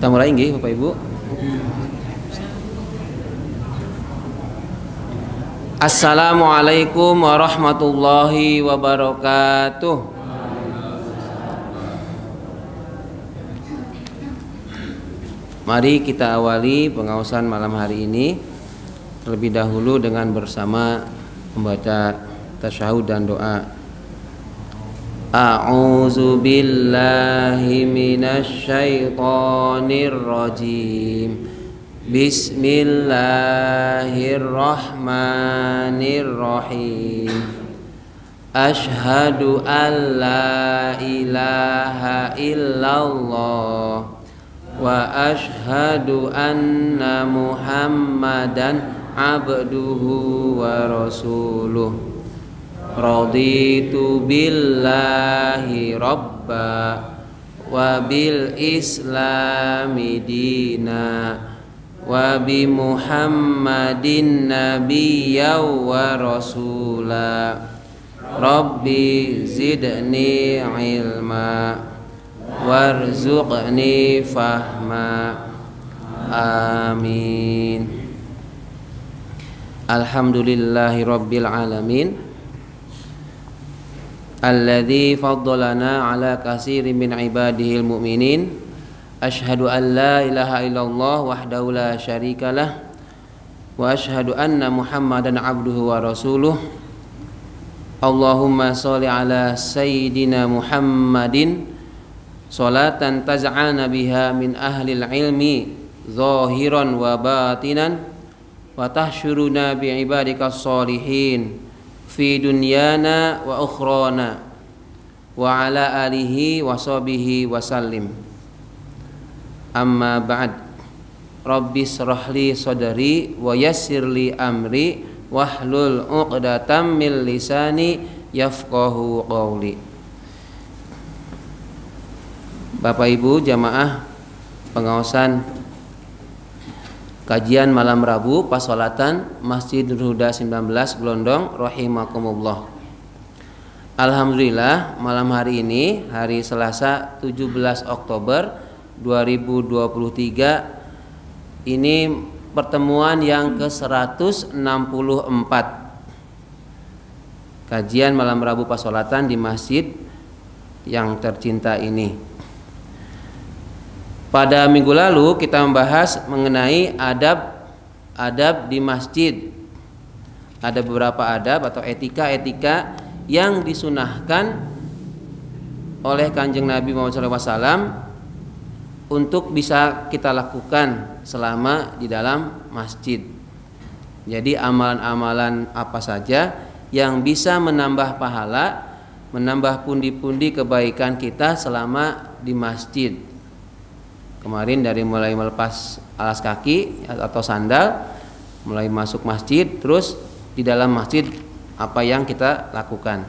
Kita mulai nggih Bapak Ibu. Assalamualaikum warahmatullahi wabarakatuh. Mari kita awali pengaosan malam hari ini terlebih dahulu dengan bersama membaca tasyahud dan doa. A'udzu billahi minasy syaithanir rajim. Bismillahirrahmanirrahim. Asyhadu an la ilaha illallah wa asyhadu anna Muhammadan abduhu wa rasuluh. Raditu billahi rabba wa bil islami dina wa bi Muhammadin nabiyya wa rasula. Rabbi zidni ilma warzuqni fahma. Amin. Alhamdulillahi rabbil alamin alladzi faddalana ala katsirin min ibadihil mu'minin. Asyhadu an la ilaha illallah wahdahu la syarikalah wa asyhadu anna Muhammadan abduhu wa rasuluh. Allahumma sholli ala sayyidina Muhammadin sholatan taj'alna biha min ahlil ilmi zahiran wa batinan wa tahsyuruna bi ibadikas sholihin fi dunyana wa ukhrana wa ala alihi wa sahbihi wa sallim. Amma ba'd. Rabbi shrahli sadri wa yassirli amri wahlul 'uqdatam min lisani yafqahu qawli. Bapak Ibu jamaah pengaosan kajian malam Rabu Pasolatan Masjid Nurul Huda 19 Glondong rahimakumullah. Alhamdulillah malam hari ini hari Selasa 17 Oktober 2023 ini pertemuan yang ke-164 kajian malam Rabu Pasolatan di masjid yang tercinta ini. Pada minggu lalu kita membahas mengenai adab di masjid. Ada beberapa adab atau etika-etika yang disunahkan oleh Kanjeng Nabi Muhammad SAW untuk bisa kita lakukan selama di dalam masjid. Jadi amalan-amalan apa saja yang bisa menambah pahala, menambah pundi-pundi kebaikan kita selama di masjid. Kemarin dari mulai melepas alas kaki atau sandal, mulai masuk masjid, terus di dalam masjid apa yang kita lakukan.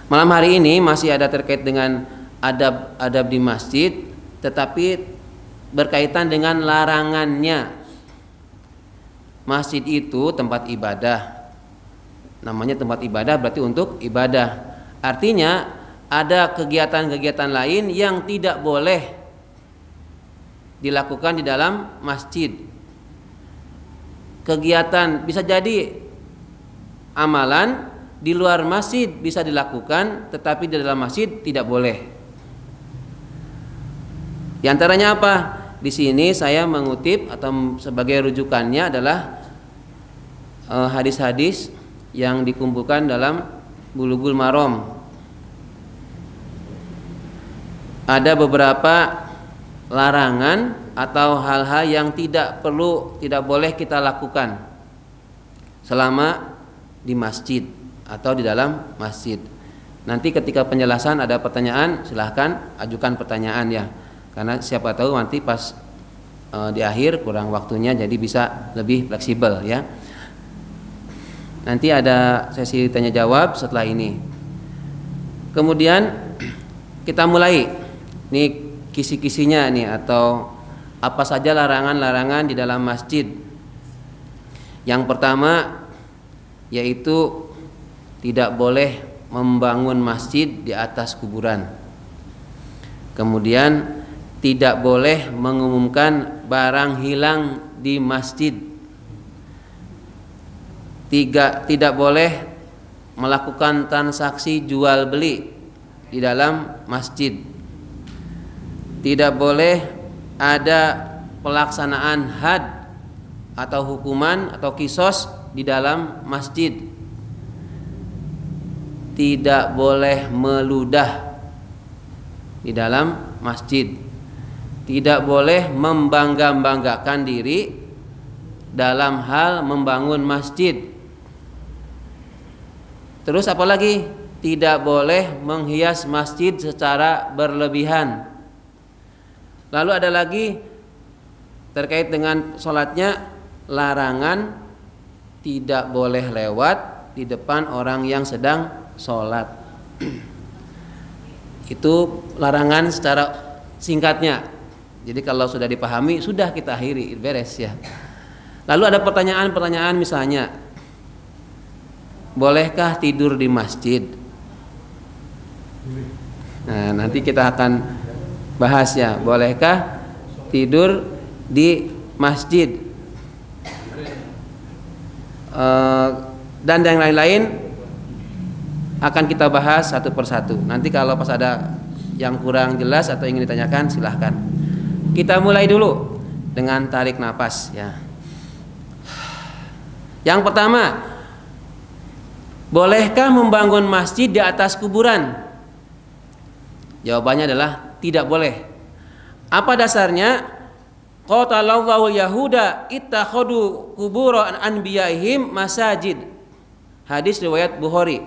Malam hari ini masih ada terkait dengan adab-adab di masjid, tetapi berkaitan dengan larangannya. Masjid itu tempat ibadah. Namanya tempat ibadah berarti untuk ibadah. Artinya ada kegiatan-kegiatan lain yang tidak boleh dilakukan di dalam masjid. Kegiatan bisa jadi amalan di luar masjid bisa dilakukan, tetapi di dalam masjid tidak boleh. Di antaranya apa? Di sini saya mengutip atau sebagai rujukannya adalah hadis-hadis yang dikumpulkan dalam Bulughul Maram. Ada beberapa larangan atau hal-hal yang tidak boleh kita lakukan selama di masjid atau di dalam masjid. Nanti ketika penjelasan ada pertanyaan, silahkan ajukan pertanyaan ya, karena siapa tahu nanti pas di akhir kurang waktunya, jadi bisa lebih fleksibel ya. Nanti ada sesi tanya jawab setelah ini. Kemudian kita mulai nih kisi-kisinya nih, atau apa saja larangan-larangan di dalam masjid. Yang pertama yaitu tidak boleh membangun masjid di atas kuburan. Kemudian tidak boleh mengumumkan barang hilang di masjid. Tidak boleh melakukan transaksi jual beli di dalam masjid. Tidak boleh ada pelaksanaan had atau hukuman atau kisos di dalam masjid. Tidak boleh meludah di dalam masjid. Tidak boleh membangga-banggakan diri dalam hal membangun masjid. Terus apalagi? Tidak boleh menghias masjid secara berlebihan. Lalu ada lagi terkait dengan sholatnya, larangan tidak boleh lewat di depan orang yang sedang sholat. Itu larangan secara singkatnya. Jadi kalau sudah dipahami, sudah kita akhiri, beres ya. Lalu ada pertanyaan-pertanyaan, misalnya, bolehkah tidur di masjid? Nah, nanti kita akan bahas ya, bolehkah tidur di masjid? Dan yang lain-lain akan kita bahas satu persatu. Nanti kalau pas ada yang kurang jelas atau ingin ditanyakan, silahkan. Kita mulai dulu dengan tarik nafas ya. Yang pertama, bolehkah membangun masjid di atas kuburan? Jawabannya adalah tidak boleh. Apa dasarnya? Qatalallahu yahuda ittakhadu qubur anbiyaihim masajid. Hadis riwayat Bukhari.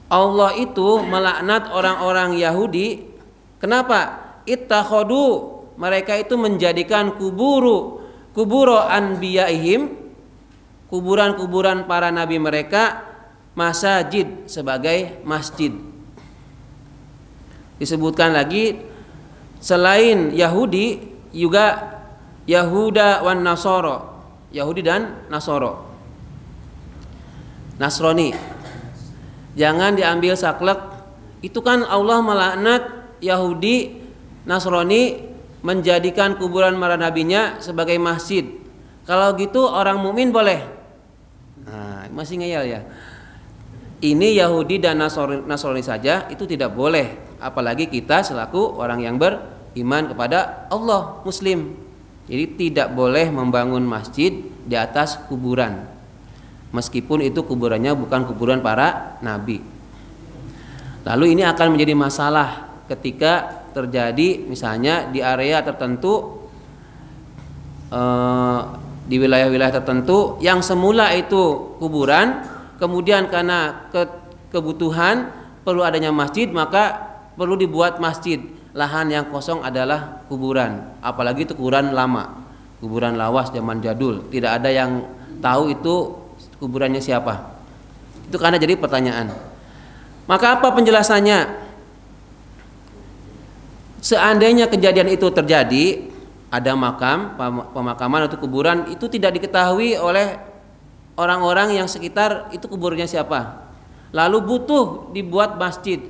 Allah itu melaknat orang-orang Yahudi. Kenapa? Ittakhadu, mereka itu menjadikan kuburu anbiyaihim, kuburan-kuburan para nabi mereka, masajid, sebagai masjid. Disebutkan lagi selain Yahudi juga Yahuda wan Nasoro, Yahudi dan Nasoro, Nasrani. Jangan diambil saklek. Itu kan Allah melaknat Yahudi, Nasrani menjadikan kuburan para nabinya sebagai masjid. Kalau gitu orang mukmin boleh? Nah, masih ngeyel ya. Ini Yahudi dan Nasrani saja itu tidak boleh, apalagi kita selaku orang yang beriman kepada Allah, Muslim. Jadi tidak boleh membangun masjid di atas kuburan, meskipun itu kuburannya bukan kuburan para nabi. Lalu ini akan menjadi masalah ketika terjadi misalnya di area tertentu, di wilayah-wilayah tertentu yang semula itu kuburan, kemudian karena kebutuhan perlu adanya masjid, maka perlu dibuat masjid. Lahan yang kosong adalah kuburan, apalagi itu kuburan lama, kuburan lawas zaman jadul, tidak ada yang tahu itu kuburannya siapa. Itu karena jadi pertanyaan. Maka apa penjelasannya? Seandainya kejadian itu terjadi, ada makam, pemakaman atau kuburan, itu tidak diketahui oleh orang-orang yang sekitar itu kuburnya siapa, lalu butuh dibuat masjid,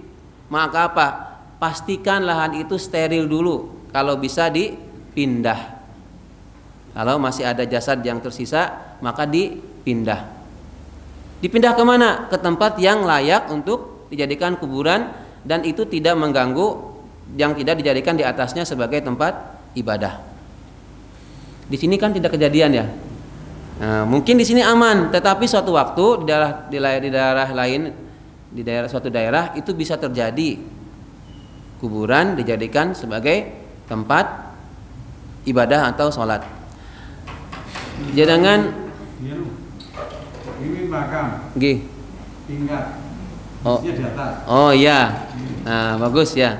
maka apa? Pastikan lahan itu steril dulu, kalau bisa dipindah. Kalau masih ada jasad yang tersisa, maka dipindah. Dipindah kemana? Ke tempat yang layak untuk dijadikan kuburan dan itu tidak mengganggu, yang tidak dijadikan di atasnya sebagai tempat ibadah. Di sini kan tidak kejadian ya. Nah, mungkin di sini aman, tetapi suatu waktu di daerah lain, di suatu daerah itu bisa terjadi kuburan dijadikan sebagai tempat ibadah atau sholat. Jangan ini makam. Tingkat. Di atas. Oh iya. Nah, bagus ya.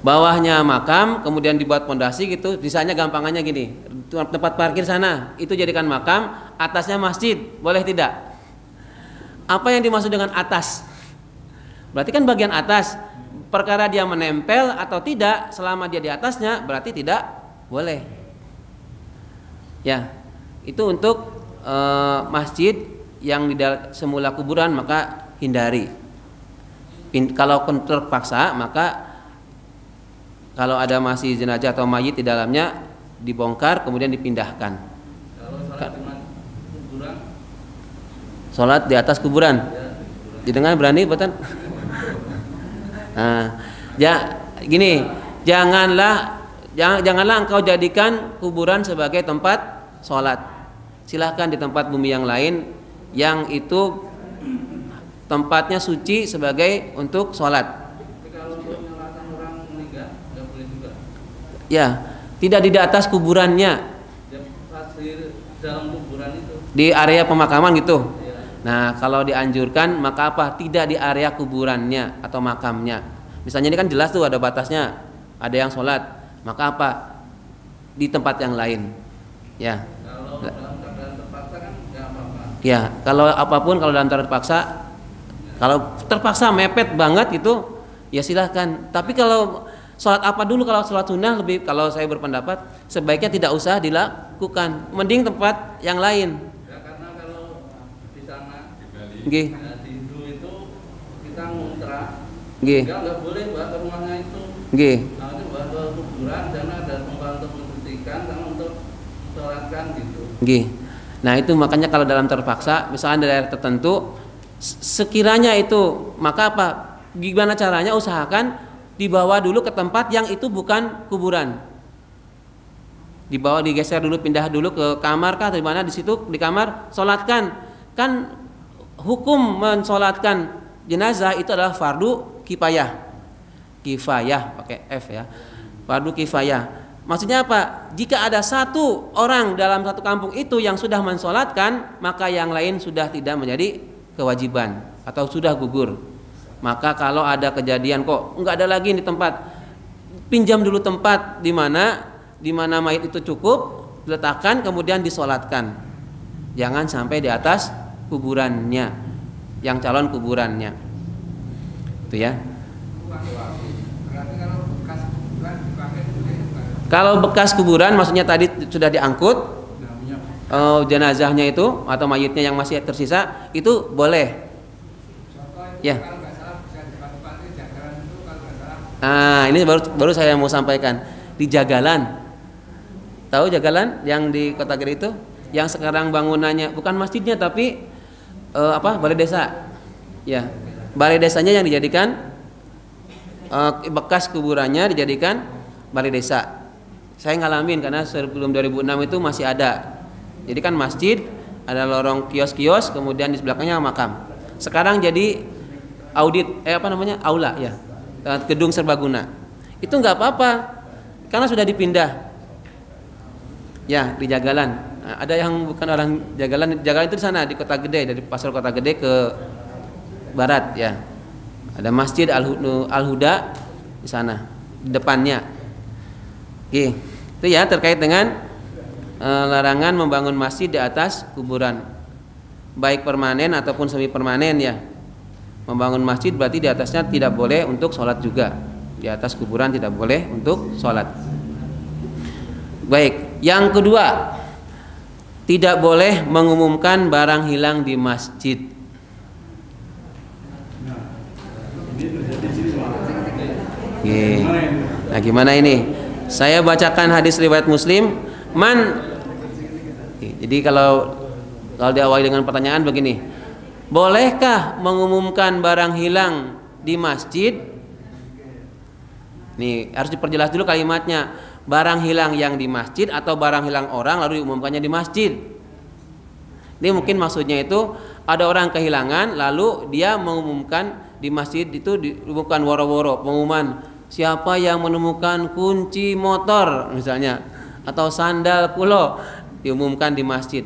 Bawahnya makam, kemudian dibuat pondasi gitu. Misalnya gampangannya gini, tempat parkir sana itu jadikan makam, atasnya masjid, boleh tidak? Apa yang dimaksud dengan atas? Berarti kan bagian atas. Perkara dia menempel atau tidak, selama dia di atasnya berarti tidak boleh. Ya, itu untuk masjid yang semula kuburan, maka hindari. Kalau terpaksa, maka Kalau ada masih jenazah atau mayit di dalamnya, dibongkar kemudian dipindahkan. Kalau sholat di kuburan, Sholat di atas kuburan, didengar berani betul? Nah, gini, janganlah engkau jadikan kuburan sebagai tempat sholat. Silahkan di tempat bumi yang lain yang itu tempatnya suci sebagai untuk sholat. tapi kalau untuk menyulatkan orang meninggal nggak boleh juga. Ya, tidak di atas kuburannya, Ya pas di dalam kuburan itu. di area pemakaman gitu. Ya. Nah, kalau dianjurkan maka apa? Tidak di area kuburannya atau makamnya. Misalnya ini kan jelas tuh ada batasnya, ada yang sholat, maka apa? Di tempat yang lain. Ya. Kalau dalam keadaan terpaksa kan nggak apa-apa. Ya, kalau apapun kalau dalam terpaksa, kalau terpaksa mepet banget gitu, ya silahkan. Tapi kalau sholat apa dulu, kalau sholat sunnah lebih, kalau saya berpendapat sebaiknya tidak usah dilakukan, mending tempat yang lain. Ya karena kalau di sana Nggih. ya, di Hindu itu kita nguntrak, Nggih. nggak boleh bawa ke rumahnya itu. Nggih. Nah itu bawa ke kuburan karena ada tempat untuk mensucikan sama untuk sholatkan gitu. Nggih. Nah, itu makanya kalau dalam terpaksa, misalnya daerah tertentu sekiranya itu, maka apa? Gimana caranya usahakan dibawa dulu ke tempat yang itu bukan kuburan. Dibawa, digeser dulu, pindah dulu ke kamar kah atau di mana, di situ di kamar sholatkan. Kan hukum mensolatkan jenazah itu adalah fardu kifayah. Kifayah pakai F ya. Fardu kifayah. Maksudnya apa? Jika ada satu orang dalam satu kampung itu yang sudah mensolatkan, maka yang lain sudah tidak menjadi kewajiban atau sudah gugur. Maka kalau ada kejadian kok nggak ada lagi di tempat, pinjam dulu tempat di mana mayit itu cukup, diletakkan kemudian disolatkan. Jangan sampai di atas kuburannya, yang calon kuburannya. Itu ya. Kalau bekas kuburan maksudnya tadi sudah diangkut, jenazahnya itu atau mayitnya yang masih tersisa itu boleh. Ya. Ah, ini baru saya mau sampaikan di Jagalan. Tahu Jagalan yang di Kota Gede itu, yang sekarang bangunannya bukan masjidnya tapi balai desa. Ya, balai desanya yang dijadikan bekas kuburannya dijadikan balai desa. Saya ngalamin karena sebelum 2006 itu masih ada. Jadi kan masjid, ada lorong kios-kios, kemudian di sebelahnya makam. Sekarang jadi aula ya, gedung serbaguna. Itu nggak apa-apa, karena sudah dipindah. Ya di Jagalan. Nah, ada yang bukan orang Jagalan itu di sana di Kota Gede, dari pasar Kota Gede ke barat ya. Ada Masjid Al-Huda di sana, di depannya. Oke, itu ya terkait dengan larangan membangun masjid di atas kuburan, baik permanen ataupun semi permanen ya. Membangun masjid berarti di atasnya tidak boleh untuk sholat juga, di atas kuburan tidak boleh untuk sholat. Baik, yang kedua, tidak boleh mengumumkan barang hilang di masjid. Oke. Nah gimana ini? Saya bacakan hadis riwayat Muslim. Jadi kalau diawali dengan pertanyaan begini, bolehkah mengumumkan barang hilang di masjid? Nih harus diperjelas dulu kalimatnya. Barang hilang yang di masjid atau barang hilang orang lalu diumumkannya di masjid. Ini mungkin maksudnya itu ada orang kehilangan lalu dia mengumumkan di masjid, itu bukan woro-woro pengumuman. Siapa yang menemukan kunci motor misalnya atau sandal kulo, diumumkan di masjid.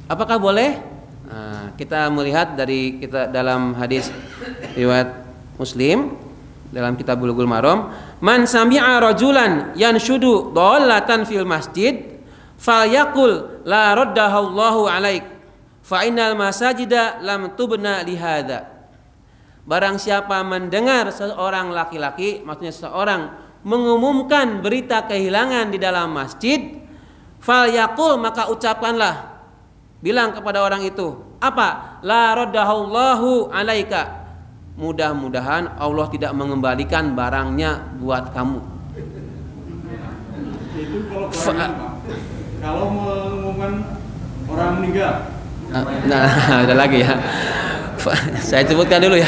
Apakah boleh? Nah, kita melihat dari kita dalam hadis riwayat Muslim dalam kitab Bulughul Maram, man sami'a rajulan yanshudu dhalatan fil masjid falyaqul la raddahallahu alaik fa innal masajida lam tubna lihadza. Barang siapa mendengar seorang laki-laki, maksudnya seorang mengumumkan berita kehilangan di dalam masjid, fal yaqul, maka ucapkanlah, bilang kepada orang itu, apa? La raddahullahu alaika. Mudah-mudahan Allah tidak mengembalikan barangnya buat kamu. Itu kalau barangnya, Pak. Kalau mengumumkan orang meninggal. Nah, ada lagi ya. Saya sebutkan dulu ya.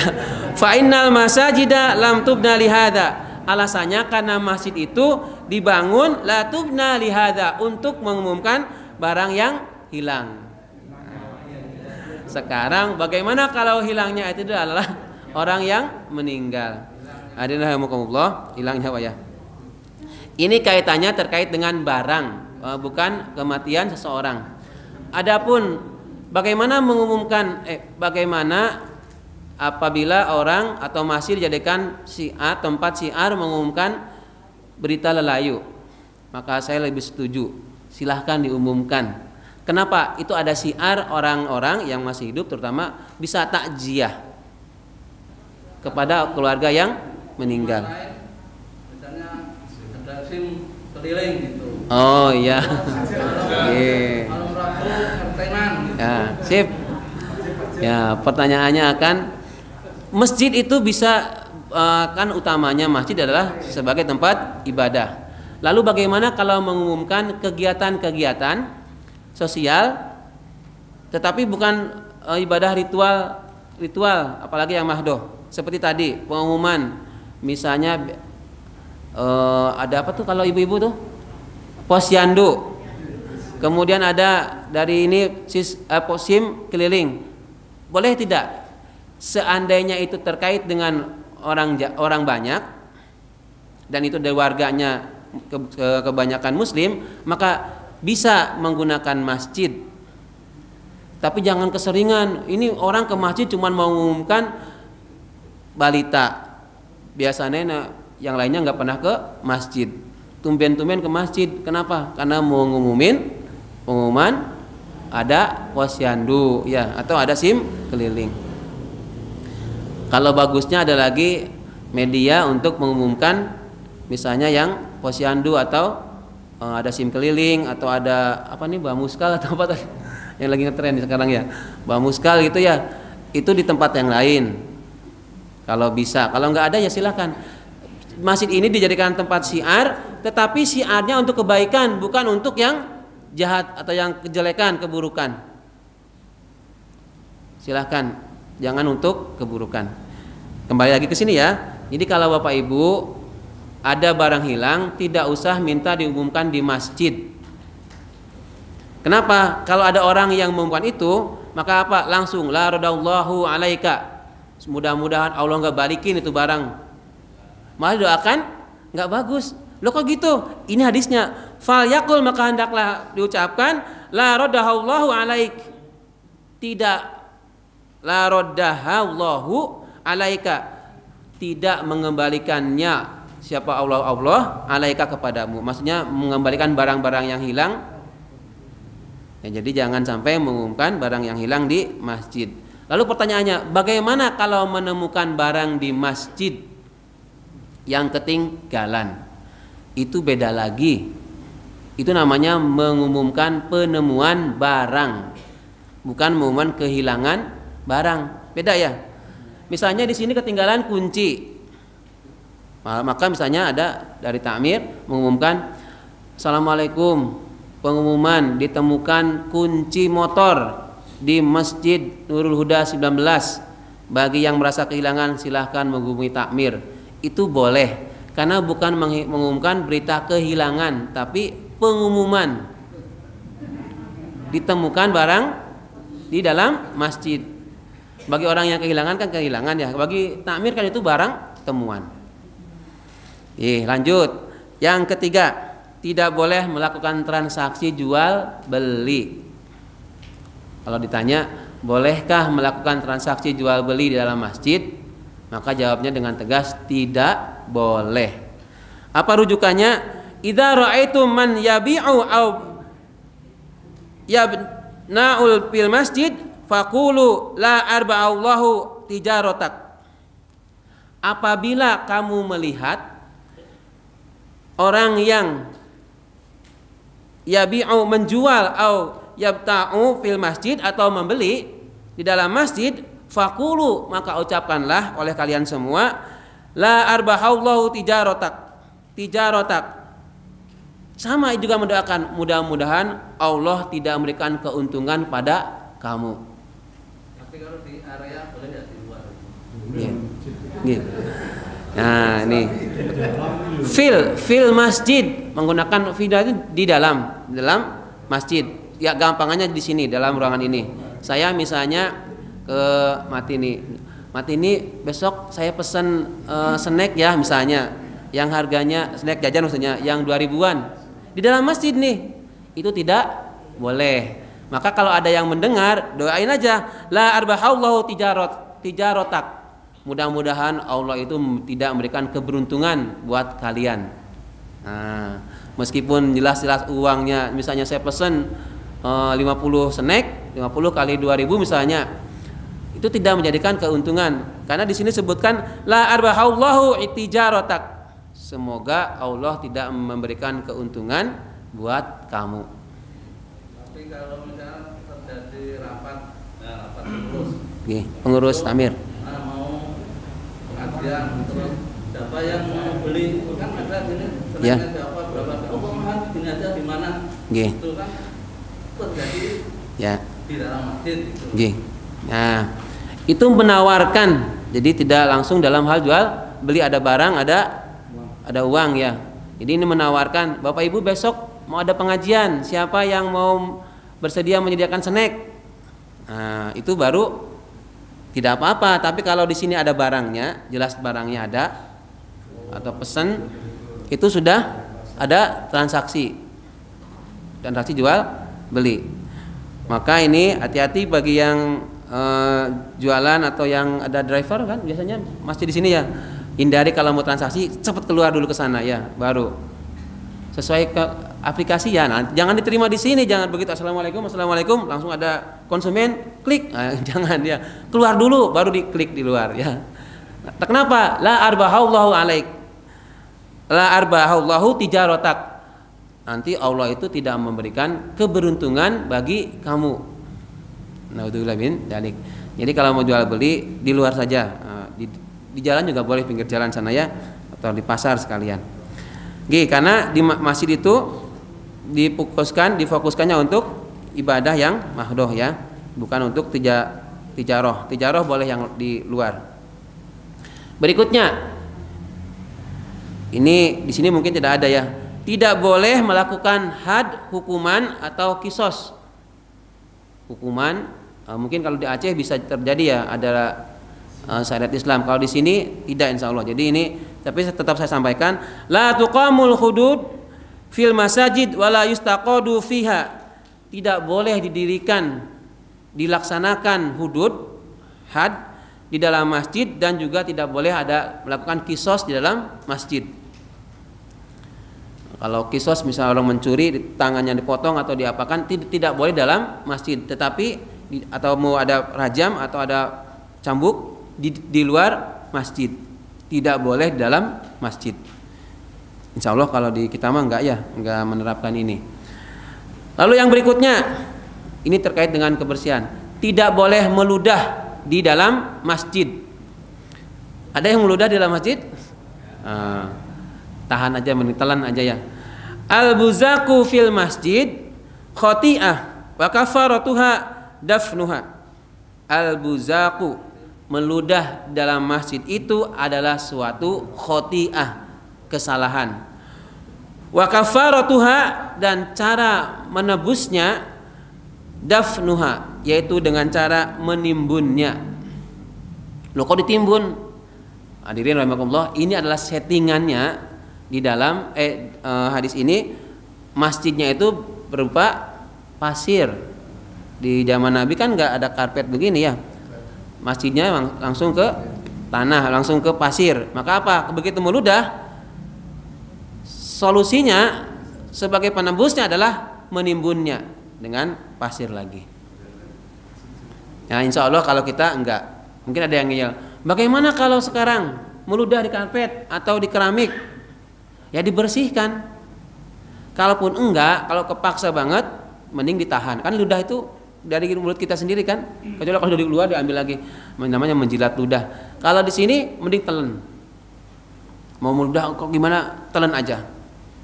Fa innal masajida lam tubna li hadza. Alasannya karena masjid itu dibangun la tubna li hadza, untuk mengumumkan barang yang hilang. Sekarang bagaimana kalau hilangnya itu adalah orang yang meninggal? Hadirin rahimakumullah, hilangnya apa ya? Ini kaitannya terkait dengan barang, bukan kematian seseorang. Adapun bagaimana mengumumkan bagaimana apabila orang atau masjid dijadikan syiar, tempat syiar mengumumkan berita lelayu, maka saya lebih setuju, silahkan diumumkan. Kenapa? Itu ada syiar orang-orang yang masih hidup, terutama bisa takziah kepada keluarga yang meninggal. Misalnya ada SIM keliling gitu. Oh iya. Malam Rabu RT-nan gitu. Ya, sip. Ya, pertanyaannya akan masjid itu bisa kan utamanya masjid adalah sebagai tempat ibadah. Lalu bagaimana kalau mengumumkan kegiatan-kegiatan sosial tetapi bukan ibadah ritual apalagi yang mahdoh, seperti tadi pengumuman misalnya ada apa tuh kalau ibu-ibu tuh posyandu, kemudian ada dari ini SIM keliling, boleh tidak? Seandainya itu terkait dengan orang banyak dan itu dari warganya kebanyakan muslim, maka bisa menggunakan masjid. Tapi jangan keseringan. Ini orang ke masjid cuma mau mengumumkan balita. Biasanya yang lainnya nggak pernah ke masjid. Tumben-tumben ke masjid. Kenapa? Karena mau ngumumin pengumuman ada posyandu ya, atau ada SIM keliling. Kalau bagusnya ada lagi media untuk mengumumkan misalnya yang posyandu atau ada SIM keliling atau ada apa nih bamuskal atau apa tadi yang lagi ngetren sekarang ya, bamuskal gitu ya, itu di tempat yang lain kalau bisa. Kalau nggak ada ya silakan. Masjid ini dijadikan tempat syiar, tetapi syiarnya untuk kebaikan, bukan untuk yang jahat atau yang kejelekan, keburukan. Silakan, jangan untuk keburukan. Kembali lagi ke sini ya. Jadi kalau Bapak Ibu ada barang hilang, tidak usah minta diumumkan di masjid. Kenapa? Kalau ada orang yang mengumumkan itu, maka apa? Langsung la radallahu alaika. Mudah-mudahan Allah nggak balikin itu barang. Malah doakan nggak bagus. Loh kok gitu? Ini hadisnya. Fal yakul, maka hendaklah diucapkan la radallahu alaik. Tidak la radallahu alaika, tidak mengembalikannya siapa Allah alaika kepadamu, maksudnya mengembalikan barang-barang yang hilang ya. Jadi jangan sampai mengumumkan barang yang hilang di masjid. Lalu pertanyaannya, bagaimana kalau menemukan barang di masjid yang ketinggalan? Itu beda lagi. Itu namanya mengumumkan penemuan barang, bukan mengumumkan kehilangan barang. Beda ya. Misalnya di sini ketinggalan kunci, maka misalnya ada dari takmir mengumumkan Assalamualaikum, pengumuman ditemukan kunci motor di Masjid Nurul Huda 19. Bagi yang merasa kehilangan silahkan menghubungi takmir. Itu boleh, karena bukan mengumumkan berita kehilangan, tapi pengumuman ditemukan barang di dalam masjid. Bagi orang yang kehilangan kan kehilangan ya, bagi takmir kan itu barang temuan. Lanjut. Yang ketiga, tidak boleh melakukan transaksi jual beli. Kalau ditanya, bolehkah melakukan transaksi jual beli di dalam masjid? Maka jawabnya dengan tegas, tidak boleh. Apa rujukannya? Idza ra'aitum man yabi'u aw yabna'ul fil masjid faqulu la arba'allahu tijaratak. Apabila kamu melihat orang yang yabi'u menjual au yabta'u fil masjid atau membeli di dalam masjid, faqulu maka ucapkanlah oleh kalian semua la arbahallahu tijaratak. Sama juga mendoakan, mudah-mudahan Allah tidak memberikan keuntungan pada kamu. Tapi kalau di area boleh ya di luar. Iya. Nah, ini fil masjid, menggunakan fil itu di dalam masjid. Ya, gampangannya di sini dalam ruangan ini. Saya misalnya ke Matini besok saya pesan snack ya misalnya, yang harganya snack jajan maksudnya yang 2000-an. Di dalam masjid nih, itu tidak boleh. Maka kalau ada yang mendengar, doain aja, la arbahallahu tijarotak. Mudah-mudahan Allah itu tidak memberikan keberuntungan buat kalian. Nah, meskipun jelas-jelas uangnya, misalnya saya pesan 50 snack, 50 kali 2000 misalnya, itu tidak menjadikan keuntungan. Karena di sini sebutkan la arbahallahu tijarotak. Semoga Allah tidak memberikan keuntungan buat kamu. Tapi kalau misalnya terjadi rapat pengurus tamir, mau pengajian, terus siapa yang mau beli, kan ada gini, ya. Siapa berapa? Oh, mahal gini aja di mana? Itu kan terjadi ya di dalam masjid. Gitu. Nah, itu menawarkan, jadi tidak langsung dalam hal jual beli, ada barang, ada uang ya. Jadi ini menawarkan, Bapak Ibu besok mau ada pengajian, siapa yang mau bersedia menyediakan snack? Nah, itu baru tidak apa-apa. Tapi kalau di sini ada barangnya, jelas barangnya ada atau pesan, itu sudah ada transaksi jual beli. Maka ini hati-hati bagi yang jualan atau yang ada driver kan, biasanya masih di sini ya. Hindari kalau mau transaksi, cepat keluar dulu ke sana ya, baru sesuai ke aplikasi ya. Nah, jangan diterima di sini, jangan begitu assalamualaikum langsung ada konsumen klik, jangan ya, keluar dulu baru diklik di luar ya. Nah, kenapa? La arbahallahu alaik, la arbahallahu tijarotak. Nanti Allah itu tidak memberikan keberuntungan bagi kamu. Naudzubillah min dzalik. Jadi kalau mau jual beli di luar saja. Di jalan juga boleh, pinggir jalan sana ya, atau di pasar sekalian. Karena di masjid itu difokuskannya untuk ibadah yang mahdoh ya, bukan untuk tijaroh. Tijaroh boleh yang di luar. Berikutnya, ini di sini mungkin tidak ada ya. Tidak boleh melakukan had, hukuman atau kisos. Hukuman mungkin kalau di Aceh bisa terjadi ya, ada syariat Islam. Kalau di sini tidak, insya Allah. Jadi ini, tapi tetap saya sampaikan, la tuqamul hudud fil masajid wala yustaqadu fiha. Tidak boleh dilaksanakan hudud, had di dalam masjid, dan juga tidak boleh ada melakukan kisos di dalam masjid. Kalau kisos misalnya orang mencuri, tangannya dipotong atau diapakan, tidak boleh dalam masjid. Tetapi atau mau ada rajam atau ada cambuk di luar masjid, tidak boleh di dalam masjid. Insya Allah kalau di kita mah enggak menerapkan ini. Lalu yang berikutnya, ini terkait dengan kebersihan. Tidak boleh meludah di dalam masjid. Ada yang meludah di dalam masjid? Tahan aja, menitelan aja ya. Al-buzaku fil masjid khoti'ah wa kafaratuha dafnuha. Al-buzaku, meludah dalam masjid itu adalah suatu khoti'ah, kesalahan. Wa kafaratuha, dan cara menebusnya dafnuha, yaitu dengan cara menimbunnya. Loh, kok ditimbun? Hadirin rahimakumullah, ini adalah settingannya di dalam hadis ini. Masjidnya itu berupa pasir. Di zaman Nabi kan nggak ada karpet begini ya. Masjidnya langsung ke tanah, langsung ke pasir. Maka apa? Begitu meludah, solusinya sebagai penembusnya adalah menimbunnya dengan pasir lagi. Ya, insya Allah kalau kita enggak. Mungkin ada yang ngeyel, bagaimana kalau sekarang meludah di karpet atau di keramik? Ya dibersihkan. Kalaupun enggak, kalau kepaksa banget, mending ditahan. Kan ludah itu dari mulut kita sendiri kan, kecuali kalau dari luar diambil lagi, namanya menjilat ludah. Kalau di sini mending telan. Mau meludah kok gimana, telan aja.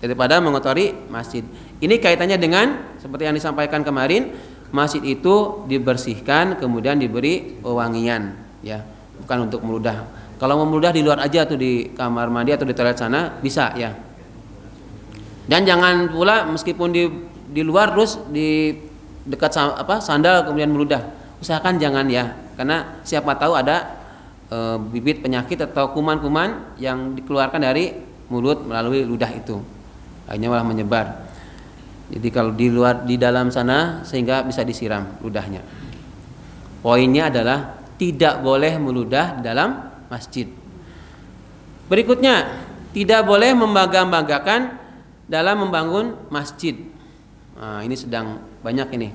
daripada mengotori masjid. Ini kaitannya dengan seperti yang disampaikan kemarin, masjid itu dibersihkan kemudian diberi wewangian, ya, bukan untuk meludah. Kalau mau meludah di luar aja tuh, di kamar mandi atau di toilet sana bisa, ya. Dan jangan pula meskipun di luar terus di dekat sandal kemudian meludah. Usahakan jangan, ya, karena siapa tahu ada bibit penyakit atau kuman-kuman yang dikeluarkan dari mulut melalui ludah itu, akhirnya malah menyebar. Jadi kalau di dalam sana sehingga bisa disiram ludahnya. Poinnya adalah tidak boleh meludah di dalam masjid. Berikutnya, tidak boleh membangga-banggakan dalam membangun masjid. Nah, ini sedang banyak ini.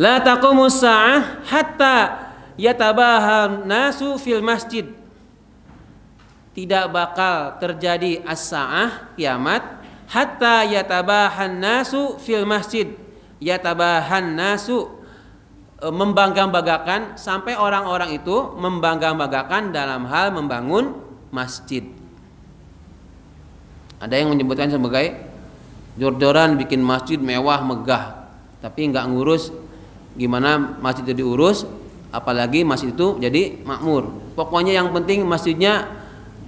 La taqumus sa'ah hatta yatabahan nasu fil masjid. Tidak bakal terjadi as-sa'ah, kiamat, hatta yatabahan nasu fil masjid. Yatabahan nasu, membangga-banggakan, sampai orang-orang itu membangga-banggakan dalam hal membangun masjid. Ada yang menyebutkan sebagai jor-joran bikin masjid mewah megah, tapi nggak ngurus gimana masjid itu diurus, apalagi masjid itu jadi makmur. Pokoknya yang penting masjidnya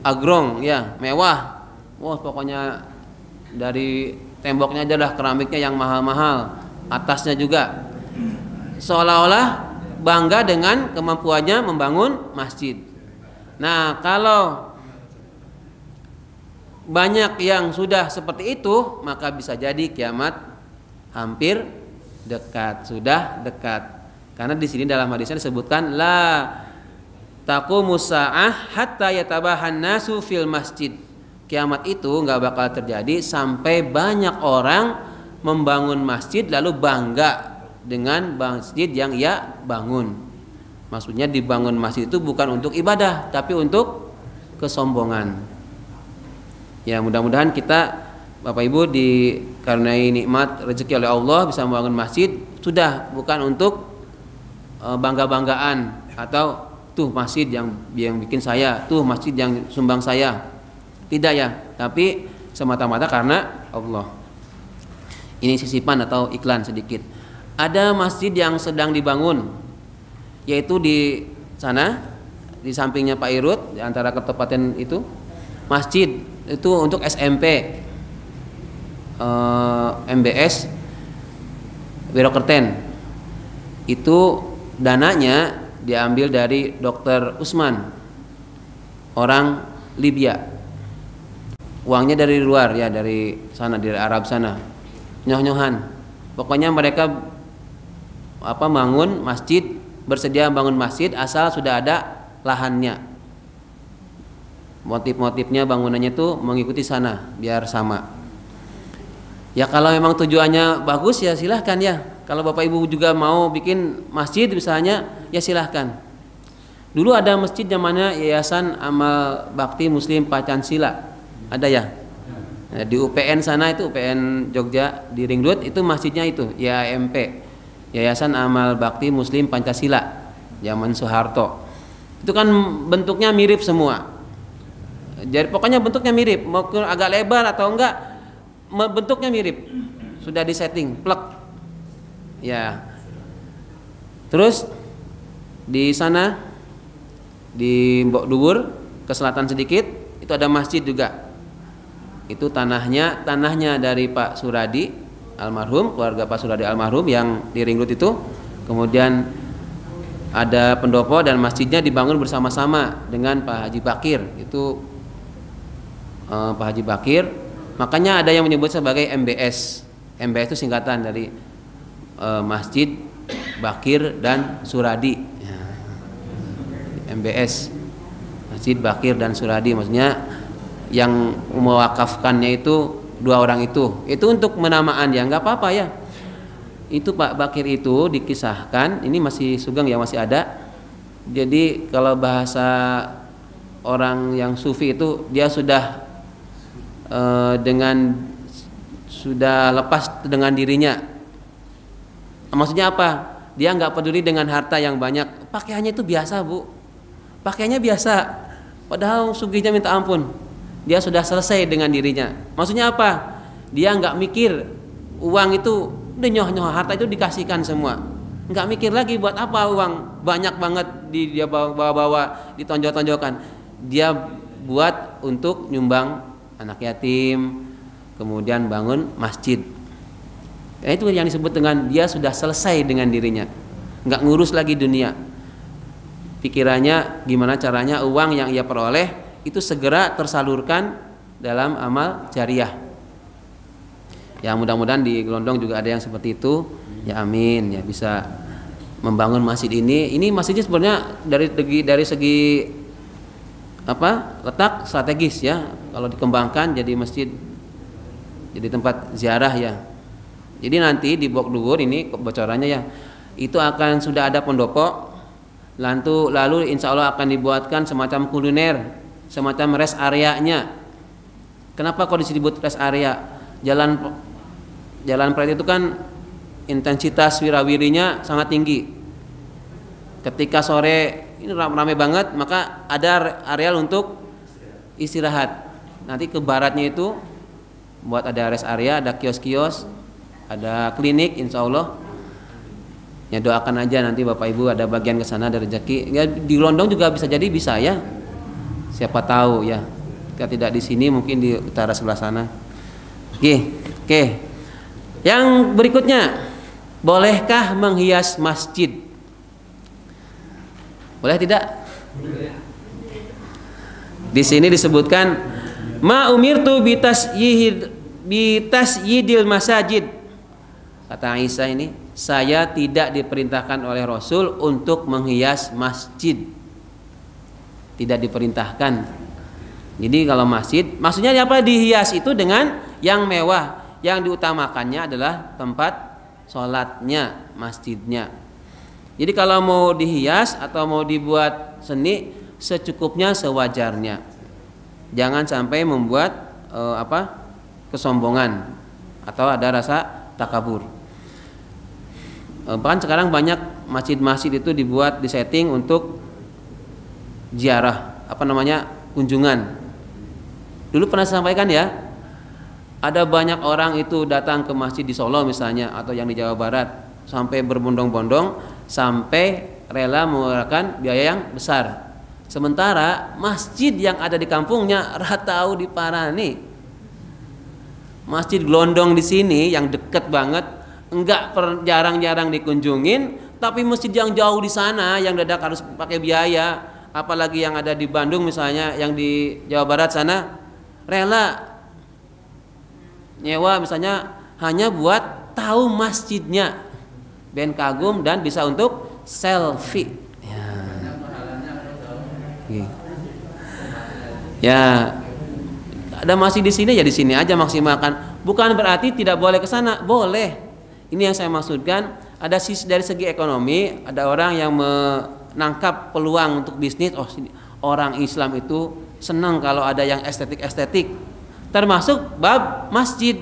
agrong, ya, mewah. Wah, pokoknya dari temboknya aja lah keramiknya yang mahal-mahal, atasnya juga. Seolah-olah bangga dengan kemampuannya membangun masjid. Nah, kalau banyak yang sudah seperti itu, maka bisa jadi kiamat hampir dekat, sudah dekat. Karena di sini dalam hadisnya disebutkan la taqumus sa'ah hatta yatabahan nasu fil masjid. Kiamat itu nggak bakal terjadi sampai banyak orang membangun masjid lalu bangga dengan masjid yang ia bangun. Maksudnya dibangun masjid itu bukan untuk ibadah, tapi untuk kesombongan. Ya, mudah-mudahan kita Bapak Ibu dikaruniai nikmat rezeki oleh Allah bisa membangun masjid, sudah bukan untuk bangga-banggaan atau tuh masjid yang bikin saya, tuh masjid yang sumbang saya. Tidak, ya, tapi semata-mata karena Allah. Ini sisipan atau iklan sedikit. Ada masjid yang sedang dibangun, yaitu di sana, di sampingnya Pak Irut, di antara kabupaten itu, masjid itu untuk SMP, MBS, Wirokerten. Itu dananya diambil dari Dr. Usman, orang Libya. Uangnya dari luar, ya, dari sana, dari Arab sana, nyoh-nyohan. Pokoknya mereka bangun masjid, bersedia bangun masjid asal sudah ada lahannya. Motif-motifnya bangunannya itu mengikuti sana biar sama. Ya, kalau memang tujuannya bagus ya silahkan, ya. Kalau Bapak Ibu juga mau bikin masjid misalnya, ya silahkan. Dulu ada masjid namanya Yayasan Amal Bakti Muslim Pancasila, ada, ya. Nah, di UPN sana itu, UPN Jogja di Ring Road itu masjidnya itu YAMP, Yayasan Amal Bakti Muslim Pancasila, zaman Soeharto. Itu kan bentuknya mirip semua. Jadi pokoknya bentuknya mirip, mau agak lebar atau enggak, bentuknya mirip. Sudah disetting, plek. Ya. Terus di sana di Mbok Duwur ke selatan sedikit itu ada masjid juga. Itu tanahnya dari Pak Suradi almarhum, keluarga Pak Suradi almarhum yang di Ring Road itu. Kemudian ada pendopo dan masjidnya dibangun bersama-sama dengan Pak Haji Bakir. Itu Pak Haji Bakir. Makanya ada yang menyebut sebagai MBS. MBS itu singkatan dari Masjid Bakir dan Suradi. Ya. MBS, Masjid Bakir dan Suradi, maksudnya yang mewakafkannya itu dua orang itu untuk menamaan, ya, nggak apa-apa, ya. Itu Pak Bakir itu dikisahkan, ini masih Sugeng, ya, masih ada. Jadi kalau bahasa orang yang sufi itu dia sudah sudah lepas dengan dirinya. Maksudnya apa? Dia nggak peduli dengan harta yang banyak. Pakaiannya itu biasa, Bu. Pakaiannya biasa. Padahal sugihnya minta ampun. Dia sudah selesai dengan dirinya. Maksudnya apa? dia nggak mikir uang itu udah nyoh harta itu dikasihkan semua, nggak mikir lagi buat apa uang banyak banget dia bawa ditonjok-tonjokkan, dia buat untuk nyumbang anak yatim, kemudian bangun masjid. Nah, itu yang disebut dengan dia sudah selesai dengan dirinya, nggak ngurus lagi dunia. Pikirannya gimana caranya uang yang ia peroleh itu segera tersalurkan dalam amal jariah. Ya mudah-mudahan di Gelondong juga ada yang seperti itu. Ya amin, ya bisa membangun masjid ini. Ini masjidnya sebenarnya dari segi apa? Letak strategis ya. Kalau dikembangkan jadi masjid, jadi tempat ziarah ya. Jadi nanti di Bok Dugur ini bocorannya ya, itu akan sudah ada pendopo, lalu insya Allah akan dibuatkan semacam kuliner, semacam rest areanya. Kenapa kok disebut rest area? Jalan Pret itu kan intensitas wirawirinya sangat tinggi. Ketika sore ini ramai banget, maka ada areal untuk istirahat. Nanti ke baratnya itu buat ada rest area, ada kios-kios, ada klinik, insya Allah. Ya doakan aja nanti Bapak Ibu ada bagian ke sana ada rezeki. Ya di Gelondong juga bisa jadi bisa ya. Siapa tahu ya. Kita tidak di sini mungkin di utara sebelah sana. Oke. Yang berikutnya, bolehkah menghias masjid? Boleh tidak? Di sini disebutkan ma umirtu bitasyidil masajid. Kata Aisyah ini, saya tidak diperintahkan oleh Rasul untuk menghias masjid. Tidak diperintahkan. Jadi kalau masjid, maksudnya apa? Dihias itu dengan yang mewah. Yang diutamakannya adalah tempat sholatnya, masjidnya. Jadi kalau mau dihias atau mau dibuat seni, secukupnya sewajarnya. Jangan sampai membuat kesombongan atau ada rasa takabur. Bahkan sekarang banyak masjid-masjid itu dibuat disetting untuk ziarah, kunjungan. Dulu pernah saya sampaikan ya, ada banyak orang itu datang ke masjid di Solo misalnya atau yang di Jawa Barat sampai berbondong-bondong sampai rela mengeluarkan biaya yang besar. Sementara masjid yang ada di kampungnya ratau di Parani. Masjid Gelondong di sini yang deket banget, jarang-jarang dikunjungin, tapi masjid yang jauh di sana yang dadak harus pakai biaya, apalagi yang ada di Bandung misalnya, yang di Jawa Barat sana rela nyewa misalnya hanya buat tahu masjidnya, ben kagum dan bisa untuk selfie. Ya, ada masjid di sini ya di sini aja maksimalkan. Bukan berarti tidak boleh ke sana, boleh. Ini yang saya maksudkan. Ada dari segi ekonomi, ada orang yang menangkap peluang untuk bisnis. Oh, orang Islam itu senang kalau ada yang estetik-estetik. Termasuk bab masjid.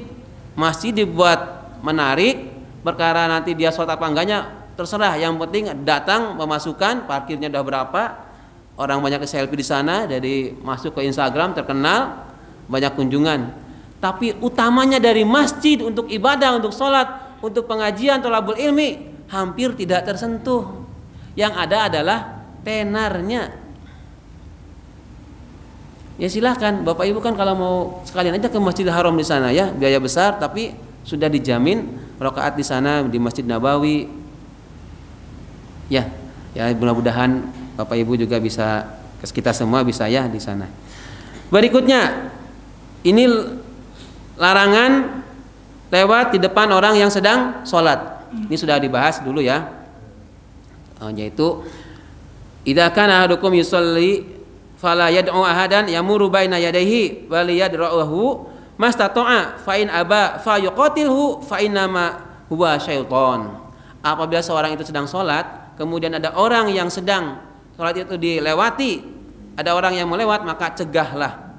Masjid dibuat menarik, perkara nanti dia sholat apa enggaknya terserah. Yang penting datang, memasukkan, parkirnya udah berapa, orang banyak selfie di sana, jadi masuk ke Instagram terkenal, banyak kunjungan. Tapi utamanya dari masjid untuk ibadah, untuk sholat, untuk pengajian, thalabul ilmi hampir tidak tersentuh. Yang ada adalah tenarnya. Ya silahkan Bapak Ibu kan kalau mau sekalian aja ke Masjidil Haram di sana ya, biaya besar tapi sudah dijamin rakaat di sana di Masjid Nabawi. Ya mudah-mudahan Bapak Ibu juga bisa, kita semua bisa ya di sana. Berikutnya, ini larangan lewat di depan orang yang sedang sholat. Ini sudah dibahas dulu ya. Yaitu idza kana ahadukum yusolli fala yad'u ahadan yamuru baina yadayhi wal yadra'uhu mastata'a fa in aba fa yuqatilhu fa innama huwa syaiton. Apabila seorang itu sedang sholat, kemudian ada orang yang sedang sholat itu dilewati, ada orang yang mau lewat, maka cegahlah.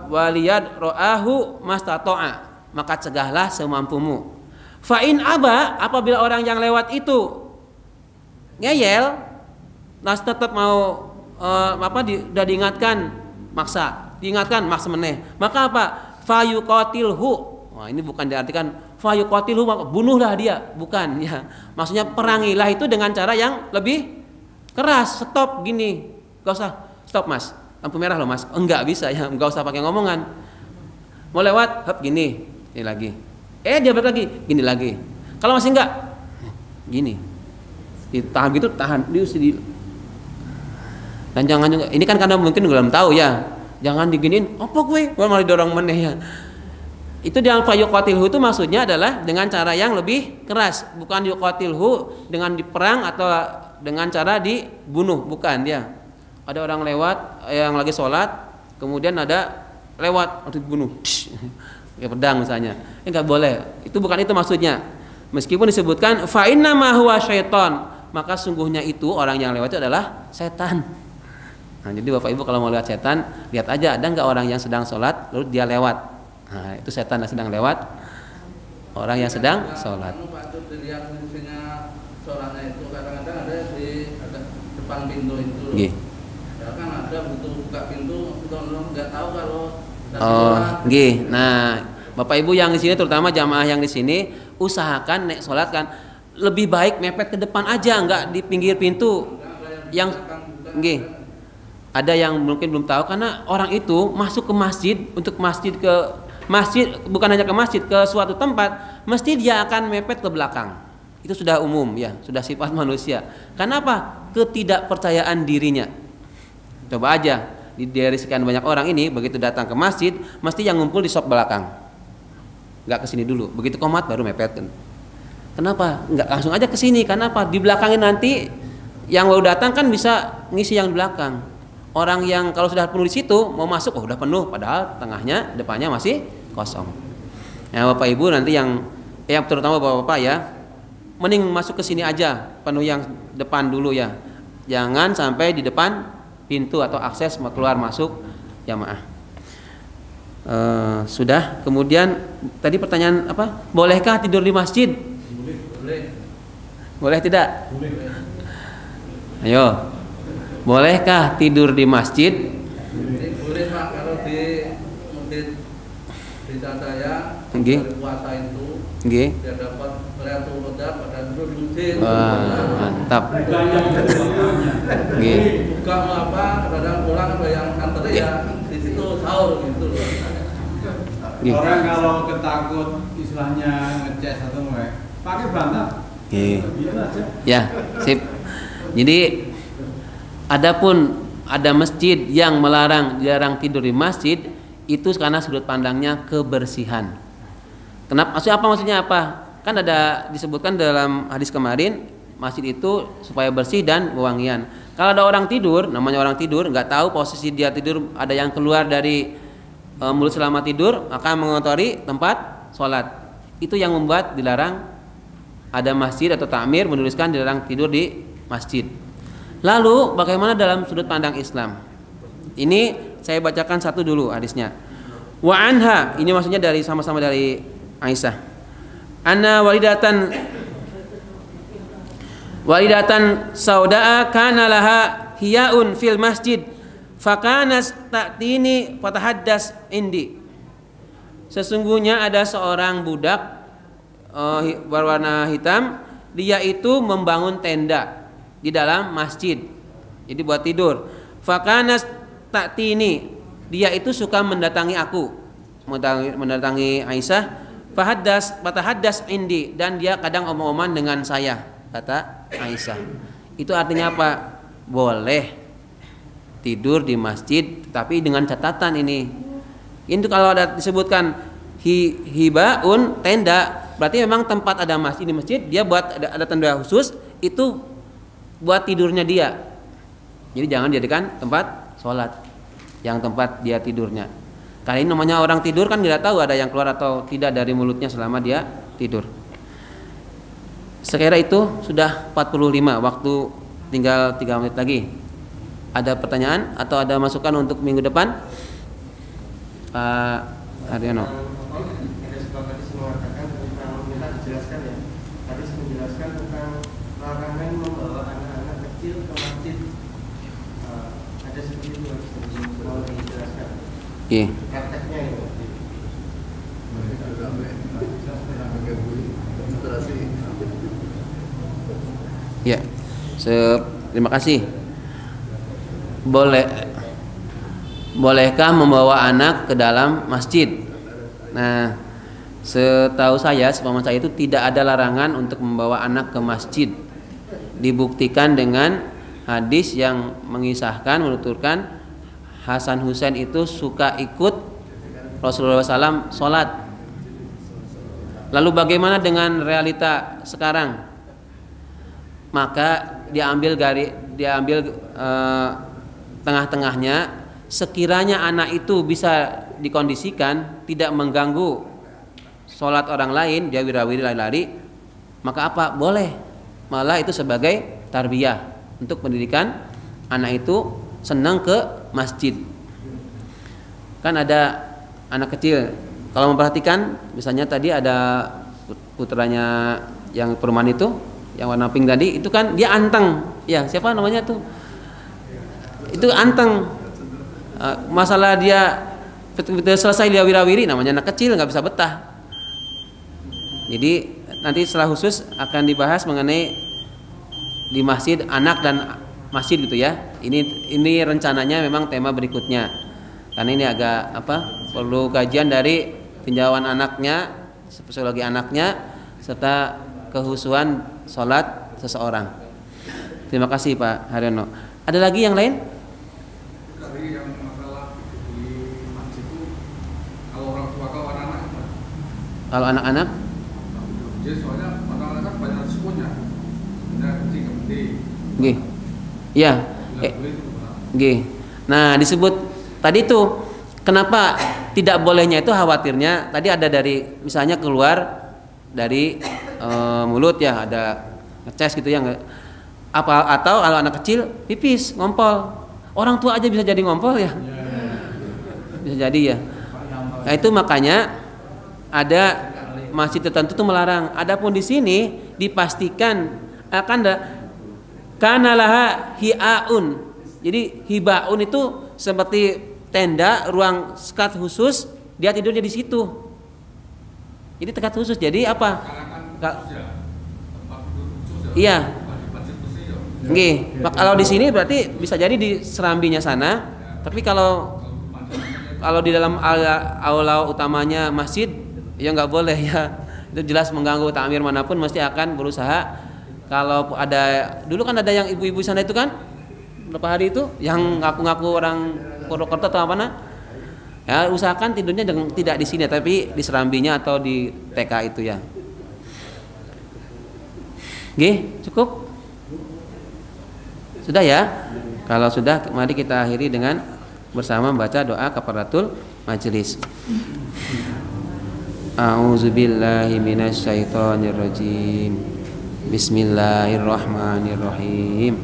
Waliyadra'ahu mastata'a, maka cegahlah semampumu. Fa in aba, apabila orang yang lewat itu ngeyel, tetap mau udah diingatkan, maksa diingatkan mas meneh. Maka apa? Fayuqatilhu. Wah, ini bukan diartikan fayuqatilhu bunuhlah dia, bukan ya. Maksudnya perangilah itu dengan cara yang lebih keras. Stop gini. Gak usah. Stop mas. Lampu merah loh mas. Enggak bisa ya. Enggak usah pakai ngomongan. Mau lewat, hop gini. Ini lagi. Dia balik lagi. Gini lagi. Kalau masih enggak, gini. Ditahan gitu, tahan. Dan jangan juga. Ini kan karena mungkin belum tahu ya. Jangan diginiin. Apa gue? Gue malah dorong meneh ya. Itu yang fayuqatilhu itu maksudnya adalah dengan cara yang lebih keras, bukan yuqatilhu dengan diperang atau dengan cara dibunuh, bukan dia. Ada orang lewat yang lagi sholat, kemudian ada lewat harus dibunuh, kayak pedang misalnya. Enggak boleh. Itu bukan itu maksudnya. Meskipun disebutkan fa inna ma huwa syaiton, maka sungguhnya itu orang yang lewat itu adalah setan. Nah, jadi Bapak Ibu kalau mau lihat setan, lihat aja ada enggak orang yang sedang sholat lalu dia lewat. Nah, itu setan yang sedang lewat, orang yang sedang sholat. Patut dilihat fungsinya sholatnya itu kadang-kadang ada di depan pintu itu. Ya kan ada butuh buka pintu, orang nggak tahu kalau sholat. Nah, Bapak Ibu yang di sini terutama jamaah yang di sini usahakan nek sholat kan lebih baik mepet ke depan aja, nggak di pinggir pintu. Yang ada yang mungkin belum tahu karena orang itu masuk ke masjid untuk masjid bukan hanya ke masjid, ke suatu tempat mesti dia akan mepet ke belakang. Itu sudah umum ya, sudah sifat manusia. Kenapa? Ketidakpercayaan dirinya. Coba aja dari sekian banyak orang ini begitu datang ke masjid mesti yang ngumpul di sop belakang, nggak kesini dulu, begitu komat baru mepet. Kenapa? Nggak langsung aja kesini? Kenapa? Di belakangnya nanti yang baru datang kan bisa ngisi yang di belakang. Orang yang kalau sudah penuh di situ mau masuk udah penuh, padahal tengahnya depannya masih kosong. Ya Bapak Ibu nanti yang terutama Bapak-bapak ya, mending masuk ke sini aja, penuh yang depan dulu ya. Jangan sampai di depan pintu atau akses keluar masuk jamaah. Sudah. Kemudian tadi pertanyaan apa? Bolehkah tidur di masjid? Boleh. Boleh tidak? Boleh. Ayo. Bolehkah tidur di masjid? Boleh Pak, kalau di masjid desa saya dari puasa itu dia dapat Lailatul Qadar pada tidur di masjid. Wah, mantap. Buka apa, kadang pulang ada yang antar ya di situ sahur gitu loh. Orang kalau ketakut istilahnya ngecek atau pakai bantal. Ya, sip. Jadi adapun ada masjid yang dilarang tidur di masjid itu karena sudut pandangnya kebersihan. Kenapa? Maksudnya apa? Kan ada disebutkan dalam hadis kemarin masjid itu supaya bersih dan wewangian. Kalau ada orang tidur, namanya orang tidur, nggak tahu posisi dia tidur, ada yang keluar dari mulut selama tidur, maka mengotori tempat sholat. Itu yang membuat dilarang ada masjid atau takmir menuliskan dilarang tidur di masjid. Lalu bagaimana dalam sudut pandang Islam? Ini saya bacakan satu dulu hadisnya. Wa anha, ini maksudnya dari sama-sama dari Aisyah. Anna walidatan sauda'a kana laha hiyaun fil masjid fakanas ta'tini fatahaddas indi. Sesungguhnya ada seorang budak berwarna hitam, dia itu membangun tenda di dalam masjid, jadi buat tidur. Fakanas ta'tini, dia itu suka mendatangi aku, mendatangi Aisyah. Fatahaddas indi, dan dia kadang omong-omongan dengan saya, kata Aisyah. Itu artinya apa? Boleh tidur di masjid, tapi dengan catatan ini. Itu kalau ada disebutkan hibaun tenda, berarti memang tempat ada masjid di masjid, dia buat ada tenda khusus itu buat tidurnya dia. Jadi jangan jadikan tempat sholat yang tempat dia tidurnya. Kali ini namanya orang tidur kan tidak tahu ada yang keluar atau tidak dari mulutnya selama dia tidur. Sekira itu sudah 45, waktu tinggal 3 menit lagi. Ada pertanyaan atau ada masukan untuk minggu depan? Pak Haryono. Ada sebab hadis mengatakan tentang minta dijelaskan ya. Hadis menjelaskan tentang larangan membawa anak-anak kecil ke masjid. Ada seperti itu mau dijelaskan. Iya. prakteknya itu. Ya, terima kasih. Bolehkah membawa anak ke dalam masjid? Nah, setahu saya, sepemahaman saya itu tidak ada larangan untuk membawa anak ke masjid. Dibuktikan dengan hadis yang mengisahkan, menuturkan Hasan Husain itu suka ikut Rasulullah SAW sholat. Lalu bagaimana dengan realita sekarang? Maka diambil tengah-tengahnya, sekiranya anak itu bisa dikondisikan tidak mengganggu sholat orang lain, dia wirawiri lari-lari, maka apa? Boleh. Malah itu sebagai tarbiyah untuk pendidikan anak itu senang ke masjid. Kan ada anak kecil, kalau memperhatikan, misalnya tadi ada putranya yang perumahan itu, yang warna pink tadi, itu kan dia anteng. Ya, siapa namanya tuh? Itu anteng. Masalah dia selesai dia wirawiri, namanya anak kecil, nggak bisa betah. Jadi nanti setelah khusus akan dibahas mengenai di masjid, anak dan masjid gitu ya. Ini rencananya memang tema berikutnya. Karena ini agak perlu kajian dari tinjauan anaknya, psikologi anaknya, serta kehusuan sholat seseorang. Terima kasih Pak Haryono. Ada lagi yang lain? Tadi yang masalah di masjid itu, kalau orang tua kalau anak-anak, Kalau anak-anak? jadi soalnya anak-anak kan banyak resikonya, banyak kencing. Nggih. Iya. Nggih. Nah, disebut tadi tuh kenapa tidak bolehnya itu khawatirnya tadi ada dari misalnya keluar dari mulut ya, ada ngeces gitu ya, atau kalau anak kecil pipis ngompol, orang tua aja bisa jadi ngompol ya, bisa jadi ya. Nah itu makanya ada masjid tertentu tuh melarang. Adapun di sini dipastikan akan ada kanalaha hiaun, jadi hibaun itu seperti tenda, ruang sekat khusus, dia tidurnya di situ. Jadi tekat khusus. Jadi apa? Iya. Nggih. Kalau di sini berarti bisa jadi di serambinya sana. Tapi kalau di dalam aula utamanya masjid ya nggak boleh ya. Itu jelas mengganggu takmir manapun mesti akan berusaha. Kalau ada dulu kan ada yang ibu-ibu sana itu kan beberapa hari itu yang ngaku-ngaku orang Purwokerto atau apa ya, usahakan tidurnya tidak di sini tapi di serambinya atau di TK itu ya. Oke, cukup? Sudah ya? Kalau sudah, mari kita akhiri dengan bersama membaca doa kafaratul majelis. A'udzubillahi minasyaitonirrajim. Bismillahirrahmanirrahim.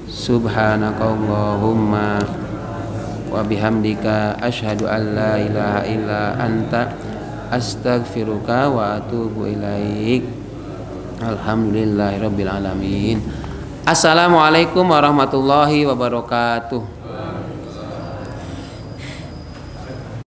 Subhanakallahumma wa bihamdika asyhadu an la ilaha illa anta astaghfiruka wa atubu ilaik. Alhamdulillahirabbil alamin. Assalamualaikum warahmatullahi wabarakatuh.